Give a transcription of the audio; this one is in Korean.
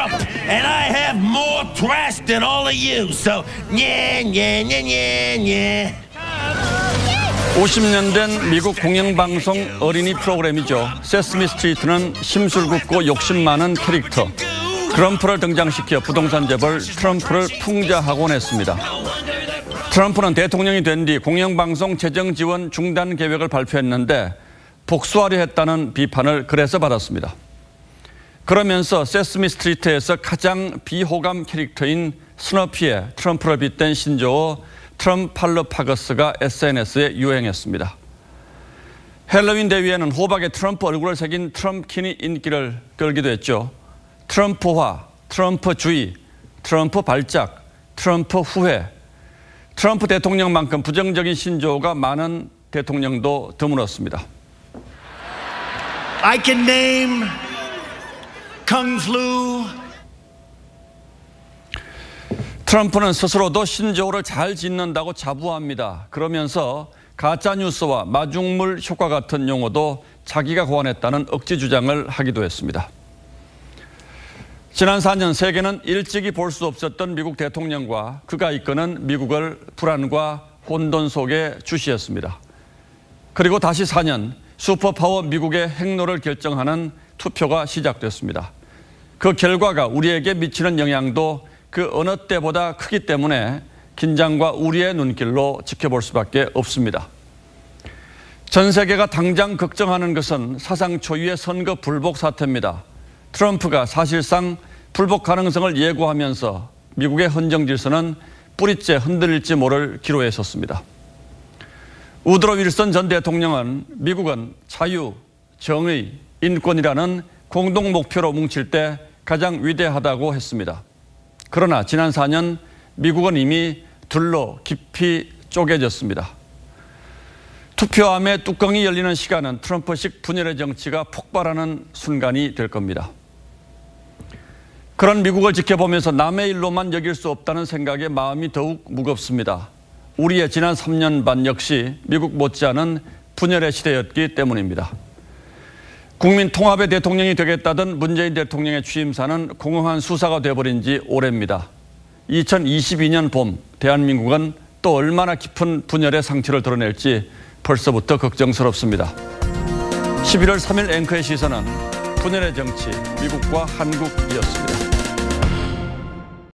Trump, and I have more trash than all of you. So, yeah. 50년 된 미국 공영방송 어린이 프로그램이죠. 세스미 스트리트는 심술궂고 욕심 많은 캐릭터 트럼프를 등장시켜 부동산 재벌 트럼프를 풍자하곤 했습니다. 트럼프는 대통령이 된 뒤 공영방송 재정 지원 중단 계획을 발표했는데 복수하려 했다는 비판을 그래서 받았습니다. 그러면서 세스미 스트리트에서 가장 비호감 캐릭터인 스너피의 트럼프를 빗댄 신조어 트럼팔로파거스가 SNS에 유행했습니다. 헬로윈 대회에는 호박에 트럼프 얼굴을 새긴 트럼킨이 인기를 끌기도 했죠. 트럼프화, 트럼프주의, 트럼프 발작, 트럼프 후회. 트럼프 대통령만큼 부정적인 신조어가 많은 대통령도 드물었습니다. I can name Kung Flu. 트럼프는 스스로도 신조어를 잘 짓는다고 자부합니다. 그러면서 가짜뉴스와 마중물 효과 같은 용어도 자기가 고안했다는 억지 주장을 하기도 했습니다. 지난 4년 세계는 일찍이 볼 수 없었던 미국 대통령과 그가 이끄는 미국을 불안과 혼돈 속에 주시했습니다. 그리고 다시 4년 슈퍼파워 미국의 행로를 결정하는 투표가 시작됐습니다. 그 결과가 우리에게 미치는 영향도 그 어느 때보다 크기 때문에 긴장과 우려의 눈길로 지켜볼 수밖에 없습니다. 전 세계가 당장 걱정하는 것은 사상 초유의 선거 불복 사태입니다. 트럼프가 사실상 불복 가능성을 예고하면서 미국의 헌정 질서는 뿌리째 흔들릴지 모를 기로에 섰습니다. 우드로 윌슨 전 대통령은 미국은 자유, 정의, 인권이라는 공동 목표로 뭉칠 때 가장 위대하다고 했습니다. 그러나 지난 4년 미국은 이미 둘로 깊이 쪼개졌습니다. 투표함의 뚜껑이 열리는 시간은 트럼프식 분열의 정치가 폭발하는 순간이 될 겁니다. 그런 미국을 지켜보면서 남의 일로만 여길 수 없다는 생각에 마음이 더욱 무겁습니다. 우리의 지난 3년 반 역시 미국 못지않은 분열의 시대였기 때문입니다. 국민 통합의 대통령이 되겠다던 문재인 대통령의 취임사는 공허한 수사가 돼버린 지 오래입니다. 2022년 봄 대한민국은 또 얼마나 깊은 분열의 상처를 드러낼지 벌써부터 걱정스럽습니다. 11월 3일 앵커의 시선은 분열의 정치, 미국과 한국이었습니다.